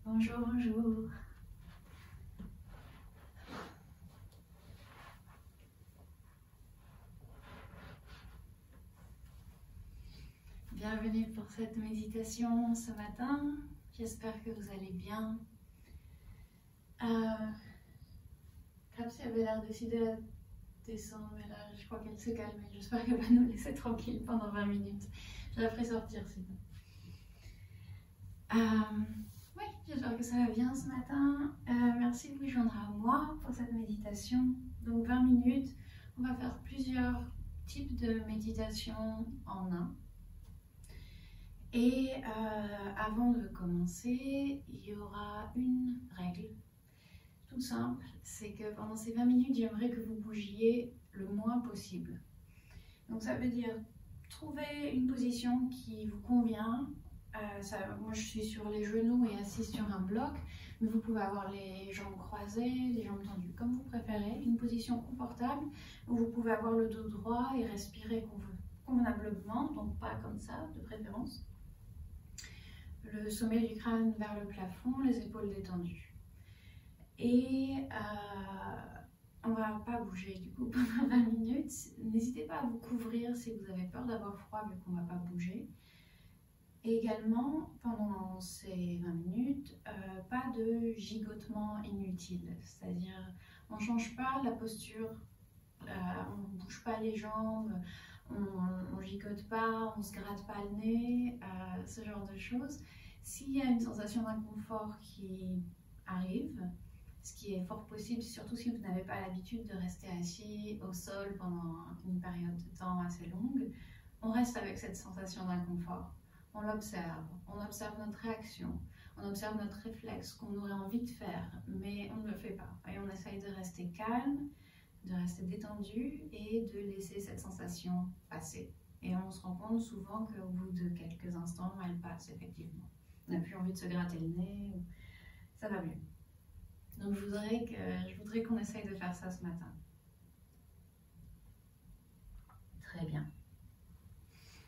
Bonjour, bonjour. Bienvenue pour cette méditation ce matin. J'espère que vous allez bien. Caps avait l'air décidée à descendre, mais là je crois qu'elle se calme. J'espère qu'elle va nous laisser tranquille pendant 20 minutes. Je la ferai sortir sinon. Oui, j'espère que ça va bien ce matin. Merci de vous joindre à moi pour cette méditation. Donc 20 minutes, on va faire plusieurs types de méditation en un. Et avant de commencer, il y aura une règle toute simple, c'est que pendant ces 20 minutes, j'aimerais que vous bougiez le moins possible. Donc ça veut dire trouver une position qui vous convient. Moi je suis sur les genoux et assise sur un bloc, mais vous pouvez avoir les jambes croisées, les jambes tendues, comme vous préférez. Une position confortable où vous pouvez avoir le dos droit et respirer convenablement, donc pas comme ça de préférence. Le sommet du crâne vers le plafond, les épaules détendues. Et on ne va pas bouger du coup pendant 20 minutes. N'hésitez pas à vous couvrir si vous avez peur d'avoir froid vu qu'on ne va pas bouger. Et également, pendant ces 20 minutes, pas de gigotement inutile. C'est-à-dire, on ne change pas la posture, on ne bouge pas les jambes, on ne gigote pas, on ne se gratte pas le nez, ce genre de choses. S'il y a une sensation d'inconfort qui arrive, ce qui est fort possible, surtout si vous n'avez pas l'habitude de rester assis au sol pendant une période de temps assez longue, on reste avec cette sensation d'inconfort. On observe notre réaction, on observe notre réflexe qu'on aurait envie de faire, mais on ne le fait pas. Et on essaye de rester calme, de rester détendu et de laisser cette sensation passer. Et on se rend compte souvent qu'au bout de quelques instants, elle passe effectivement. On n'a plus envie de se gratter le nez, ça va mieux. Donc je voudrais qu'on essaye de faire ça ce matin. Très bien.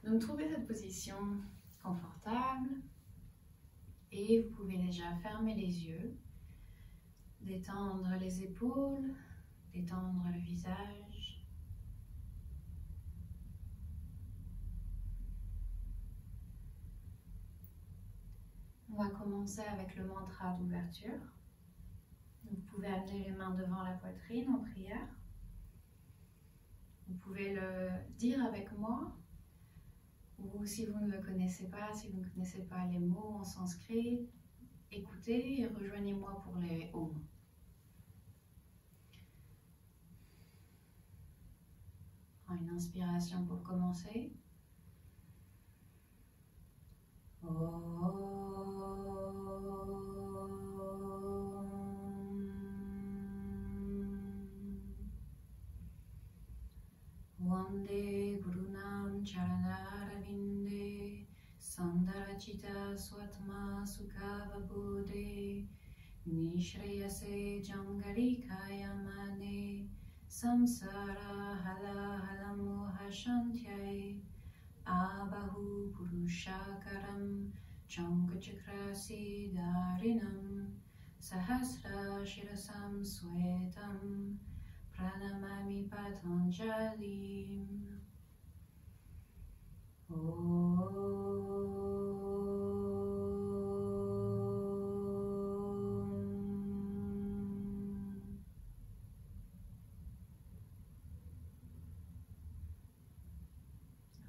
Donc trouvez cette position confortable et vous pouvez déjà fermer les yeux, détendre les épaules, détendre le visage. On va commencer avec le mantra d'ouverture. Vous pouvez amener les mains devant la poitrine en prière. Vous pouvez le dire avec moi, ou si vous ne le connaissez pas, si vous ne connaissez pas les mots en sanskrit, écoutez et rejoignez-moi pour les Om. Prends une inspiration pour commencer. Vande Gurunam Charanarvinde Sandarachita Swatma Sukhavabodhe Nishreyase Jangarikayamane Samsara Hala Halamoha Shantyai Abahu Purushakaram Chankachakra Darinam Sahasra Shirasam Swetam Pranamami Patanjalim.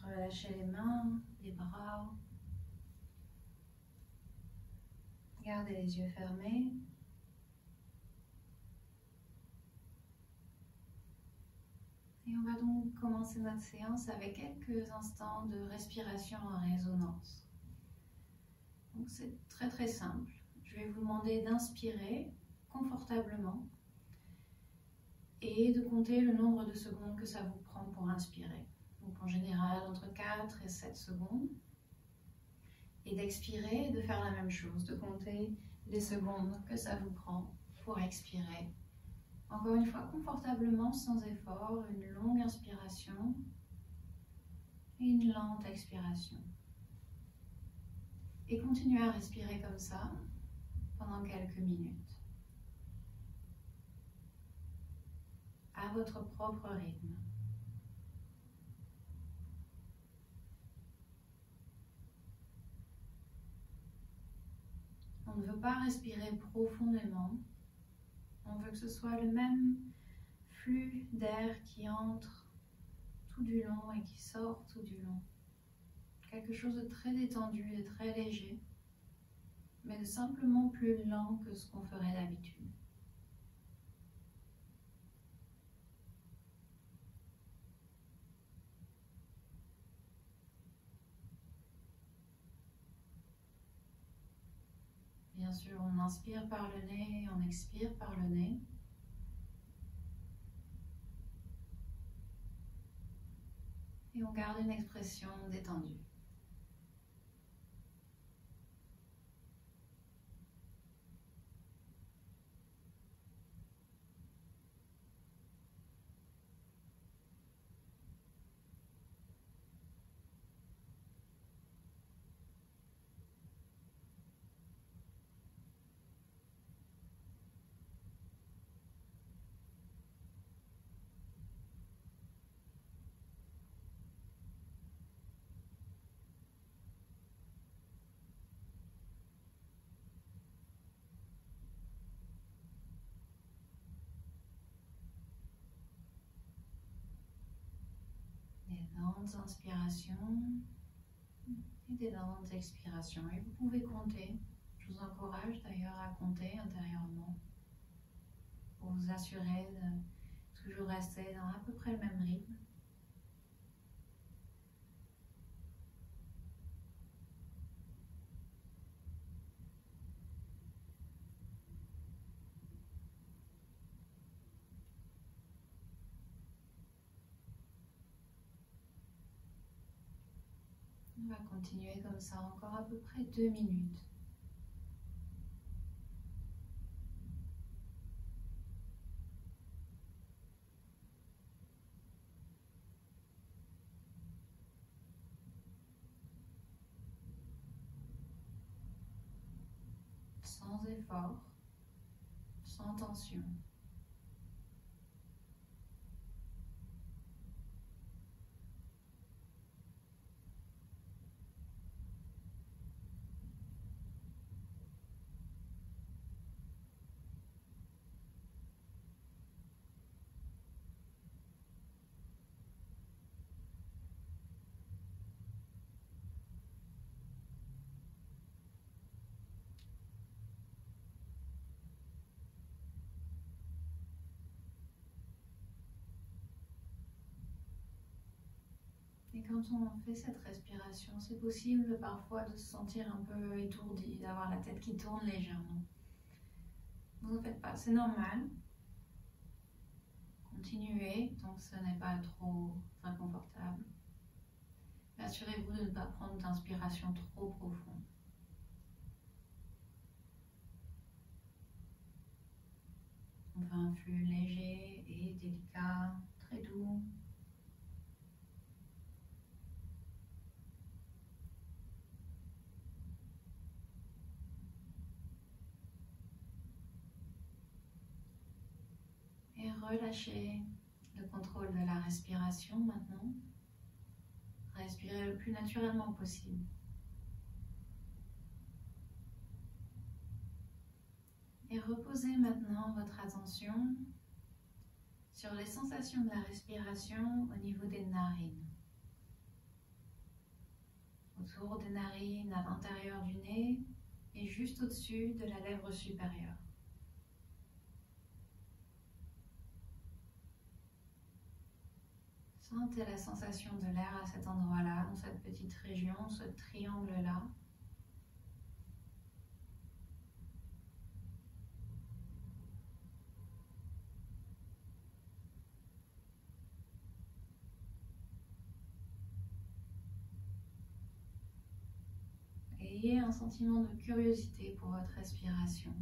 Relâchez les mains, les bras. Gardez les yeux fermés. Et on va donc commencer notre séance avec quelques instants de respiration en résonance. Donc c'est très très simple. Je vais vous demander d'inspirer confortablement et de compter le nombre de secondes que ça vous prend pour inspirer. Donc en général entre 4 et 7 secondes. Et d'expirer et de faire la même chose, de compter les secondes que ça vous prend pour expirer. Encore une fois, confortablement, sans effort, une longue inspiration et une lente expiration. Et continuez à respirer comme ça, pendant quelques minutes, à votre propre rythme. On ne veut pas respirer profondément, on veut que ce soit le même flux d'air qui entre tout du long et qui sort tout du long. Quelque chose de très détendu, de très léger, mais de simplement plus lent que ce qu'on ferait d'habitude. Bien sûr, on inspire par le nez et on expire par le nez. Et on garde une expression détendue. Des lentes inspirations et des lentes expirations. Et vous pouvez compter. Je vous encourage d'ailleurs à compter intérieurement pour vous assurer de toujours rester dans à peu près le même rythme. On va continuer comme ça encore à peu près 2 minutes. Sans effort, sans tension. Et quand on fait cette respiration, c'est possible parfois de se sentir un peu étourdi, d'avoir la tête qui tourne légèrement. Vous en faites pas, c'est normal. Continuez tant que ce n'est pas trop inconfortable. Assurez-vous de ne pas prendre d'inspiration trop profonde. On fait un flux léger et délicat, très doux. Et relâchez le contrôle de la respiration maintenant. Respirez le plus naturellement possible. Et reposez maintenant votre attention sur les sensations de la respiration au niveau des narines. Autour des narines, à l'intérieur du nez et juste au-dessus de la lèvre supérieure. Sentez la sensation de l'air à cet endroit-là, dans cette petite région, ce triangle-là. Ayez un sentiment de curiosité pour votre respiration,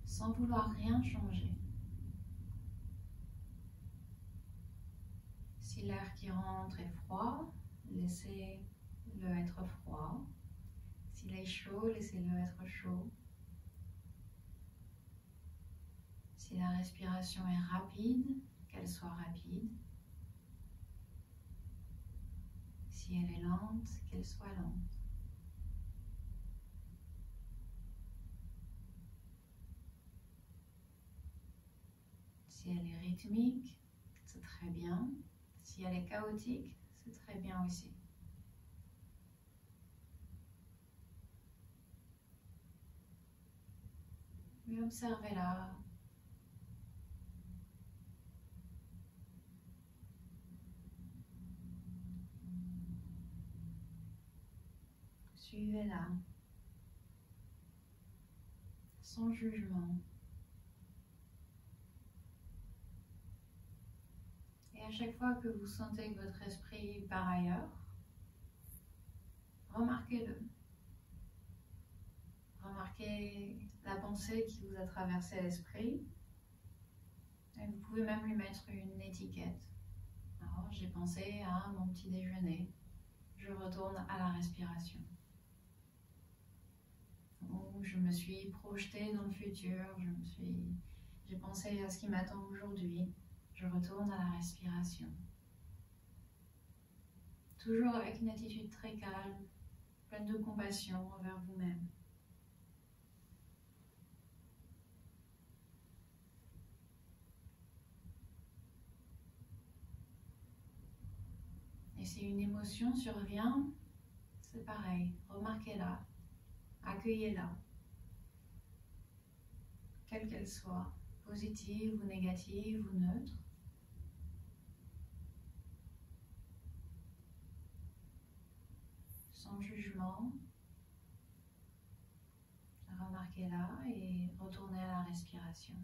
sans vouloir rien changer. Si l'air qui rentre est froid, laissez-le être froid. S'il est est chaud, laissez-le être chaud. Si la respiration est rapide, qu'elle soit rapide. Si elle est lente, qu'elle soit lente. Si elle est rythmique, c'est très bien. Si elle est chaotique, c'est très bien aussi. Et observez-la. Suivez-la. Sans jugement. Et à chaque fois que vous sentez que votre esprit part ailleurs, remarquez-le. Remarquez la pensée qui vous a traversé l'esprit. Et vous pouvez même lui mettre une étiquette. Alors, j'ai pensé à mon petit déjeuner. Je retourne à la respiration. Ou je me suis projetée dans le futur. J'ai pensé à ce qui m'attend aujourd'hui. Je retourne à la respiration. Toujours avec une attitude très calme, pleine de compassion envers vous-même. Et si une émotion survient, c'est pareil, remarquez-la, accueillez-la, quelle qu'elle soit, positive ou négative ou neutre. Sans jugement, remarquez-la et retournez à la respiration.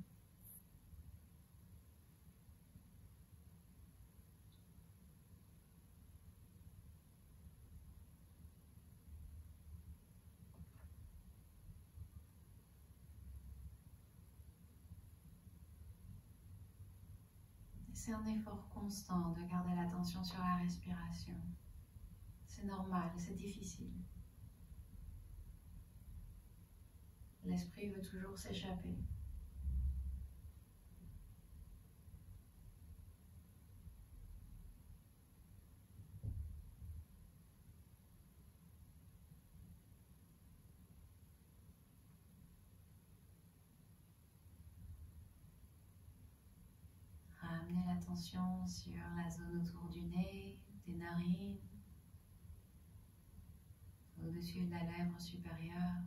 C'est un effort constant de garder l'attention sur la respiration. C'est normal, c'est difficile. L'esprit veut toujours s'échapper. Ramenez l'attention sur la zone autour du nez, des narines, au-dessus de la lèvre supérieure.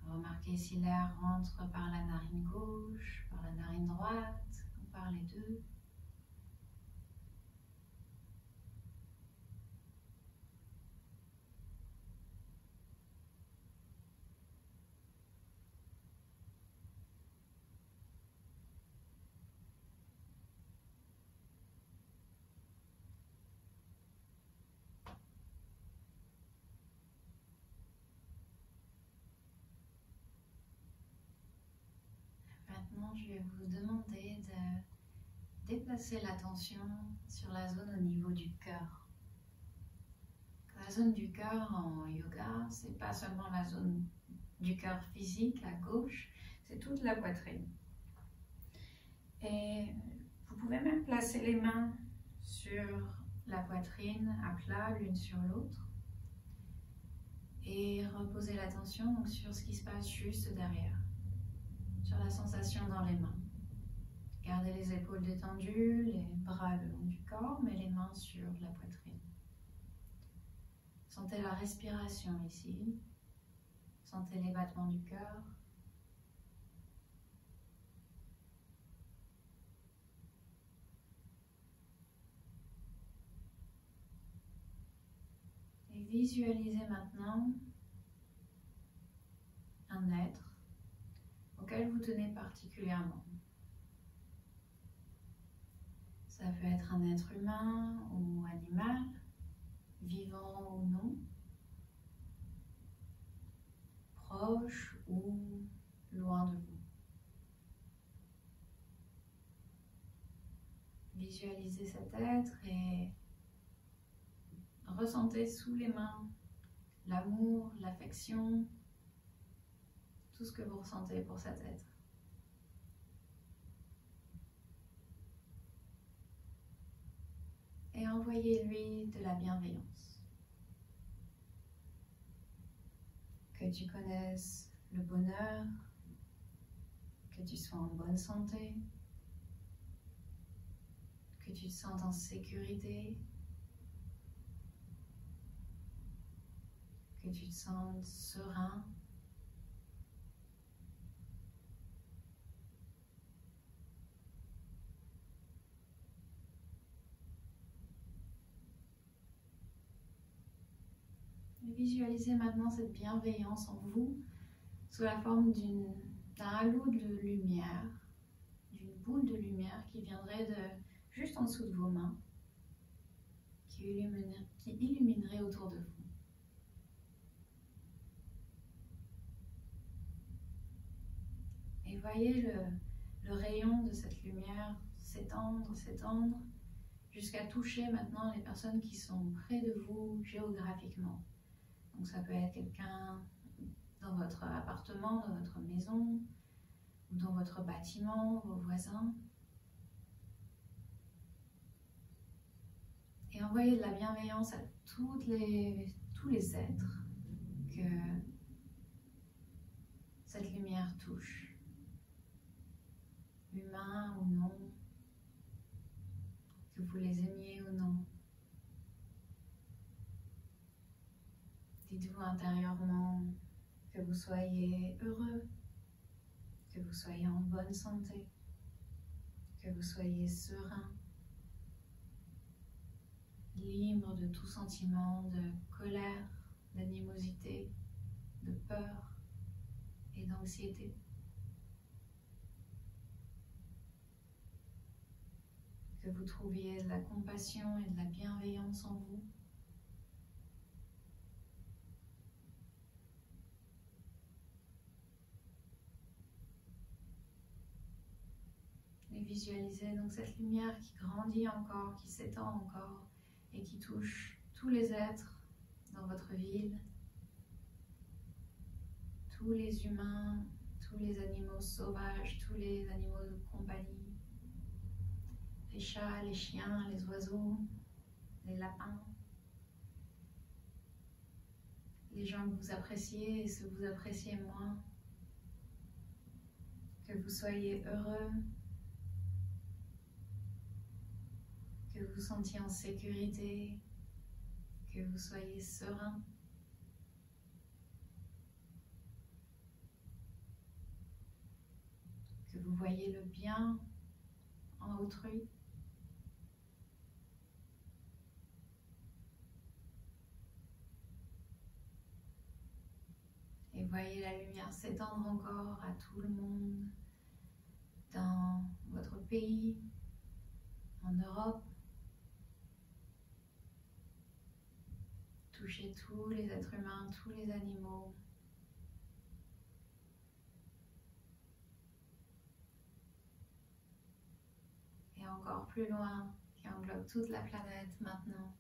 Remarquez si l'air rentre par la narine gauche, par la narine droite ou par les deux. Maintenant, je vais vous demander de déplacer l'attention sur la zone au niveau du cœur. La zone du cœur en yoga, c'est pas seulement la zone du cœur physique à gauche, c'est toute la poitrine. Et vous pouvez même placer les mains sur la poitrine à plat l'une sur l'autre et reposer l'attention donc sur ce qui se passe juste derrière, sur la sensation dans les mains. Gardez les épaules détendues, les bras le long du corps, mais les mains sur la poitrine. Sentez la respiration ici, sentez les battements du cœur. Et visualisez maintenant un être auquel vous tenez particulièrement. Ça peut être un être humain ou animal, vivant ou non, proche ou loin de vous. Visualisez cet être et ressentez sous les mains l'amour, l'affection, tout ce que vous ressentez pour cet être. Et envoyez-lui de la bienveillance. Que tu connaisses le bonheur, que tu sois en bonne santé, que tu te sentes en sécurité, que tu te sentes serein. Et visualisez maintenant cette bienveillance en vous sous la forme d'un halo de lumière, d'une boule de lumière qui viendrait juste en dessous de vos mains, qui illuminerait autour de vous. Et voyez le rayon de cette lumière s'étendre, s'étendre, jusqu'à toucher maintenant les personnes qui sont près de vous géographiquement. Donc ça peut être quelqu'un dans votre appartement, dans votre maison, ou dans votre bâtiment, vos voisins. Et envoyez de la bienveillance à tous les êtres que cette lumière touche, humains ou non, que vous les aimiez ou non. Dites-vous intérieurement que vous soyez heureux, que vous soyez en bonne santé, que vous soyez serein, libre de tout sentiment de colère, d'animosité, de peur et d'anxiété. Que vous trouviez de la compassion et de la bienveillance en vous. Et visualisez donc cette lumière qui grandit encore, qui s'étend encore et qui touche tous les êtres dans votre ville, tous les humains, tous les animaux sauvages, tous les animaux de compagnie, les chats, les chiens, les oiseaux, les lapins, les gens que vous appréciez et ceux que vous appréciez moins. Que vous soyez heureux, que vous vous sentiez en sécurité, que vous soyez serein. Que vous voyez le bien en autrui. Et voyez la lumière s'étendre encore à tout le monde, dans votre pays, en Europe. Touchez tous les êtres humains, tous les animaux. Et encore plus loin, qui englobe toute la planète maintenant.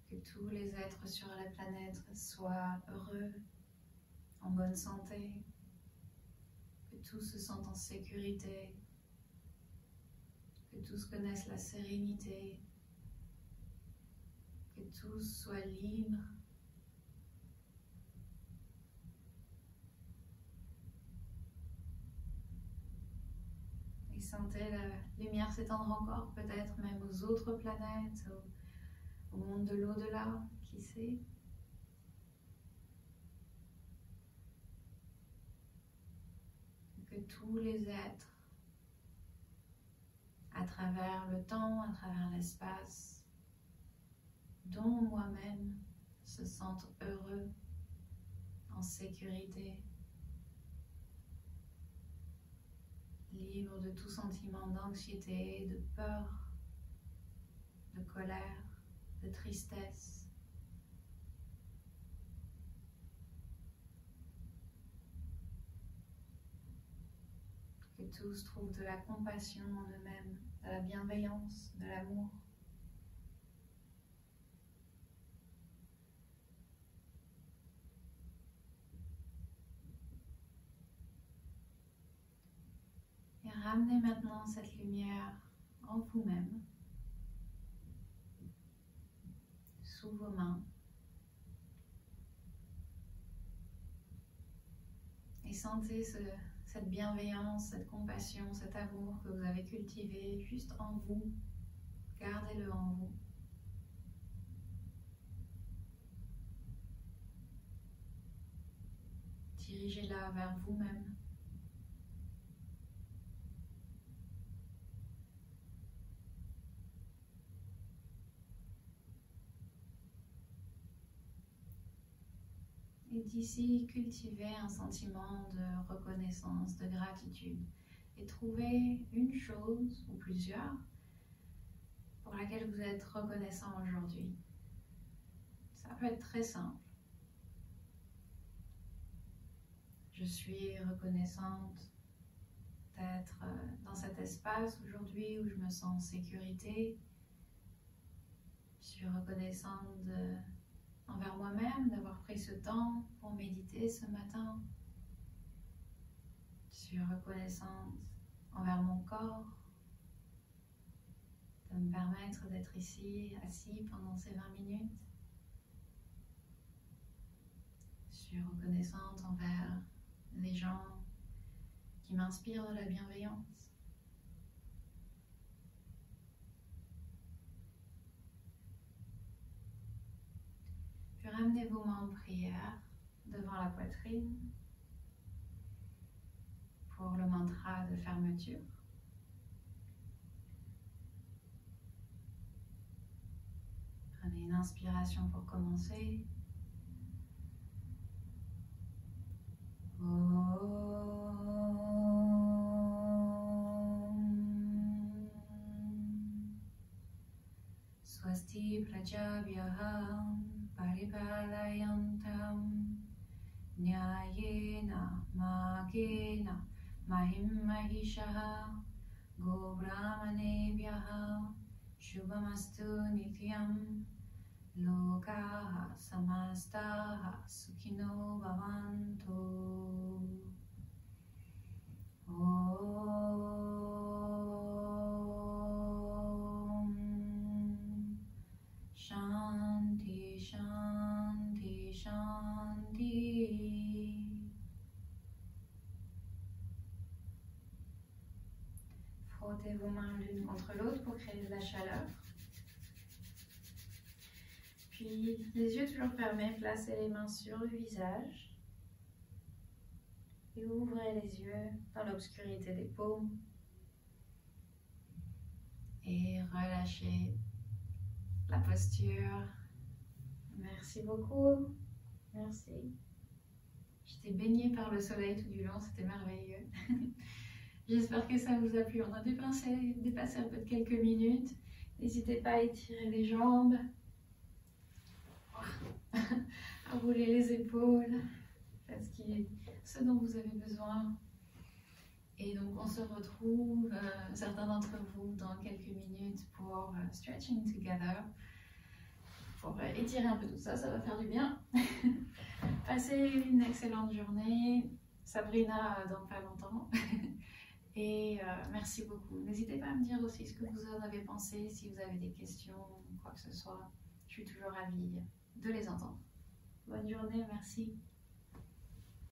Que tous les êtres sur la planète soient heureux, en bonne santé, que tous se sentent en sécurité, que tous connaissent la sérénité, que tous soient libres. Et sentez la lumière s'étendre encore, peut-être même aux autres planètes, au monde de l'au-delà, qui sait. Que tous les êtres, à travers le temps, à travers l'espace, dont moi-même, se sentent heureux, en sécurité, libres de tout sentiment d'anxiété, de peur, de colère, de tristesse. tous trouvent de la compassion en eux-mêmes, de la bienveillance, de l'amour. Et ramenez maintenant cette lumière en vous-même, sous vos mains. Et sentez cette bienveillance, cette compassion, cet amour que vous avez cultivé juste en vous. Gardez-le en vous. Dirigez-la vers vous-même. Et d'ici, cultivez un sentiment de reconnaissance, de gratitude. Et trouvez une chose ou plusieurs pour laquelle vous êtes reconnaissant aujourd'hui. Ça peut être très simple. Je suis reconnaissante d'être dans cet espace aujourd'hui où je me sens en sécurité. Je suis reconnaissante envers moi-même d'avoir pris ce temps pour méditer ce matin. Je suis reconnaissante envers mon corps de me permettre d'être ici, assis pendant ces 20 minutes. Je suis reconnaissante envers les gens qui m'inspirent de la bienveillance. Puis ramenez vos mains en prière devant la poitrine pour le mantra de fermeture. Prenez une inspiration pour commencer. Swasti prajabhyah paripalayantam nyayena magena mahim mahishaha go brahmanebhyah shubhamastu nityam lokaha samastaha sukhino bhavantu. Shanti, Shanti, Shanti. Frottez vos mains l'une contre l'autre pour créer de la chaleur. Puis, les yeux toujours fermés, placez les mains sur le visage. Et ouvrez les yeux dans l'obscurité des paumes. Et relâchez la posture. Merci beaucoup. Merci. J'étais baignée par le soleil tout du long, c'était merveilleux. J'espère que ça vous a plu. On a dépassé un peu de quelques minutes. N'hésitez pas à étirer les jambes, à rouler les épaules, faites ce dont vous avez besoin. Et donc on se retrouve, certains d'entre vous, dans quelques minutes pour Stretching Together. Pour étirer un peu tout ça, ça va faire du bien. Passez une excellente journée. Sabrina dans pas longtemps. Et merci beaucoup. N'hésitez pas à me dire aussi ce que vous en avez pensé, si vous avez des questions, quoi que ce soit. Je suis toujours ravie de les entendre. Bonne journée, merci.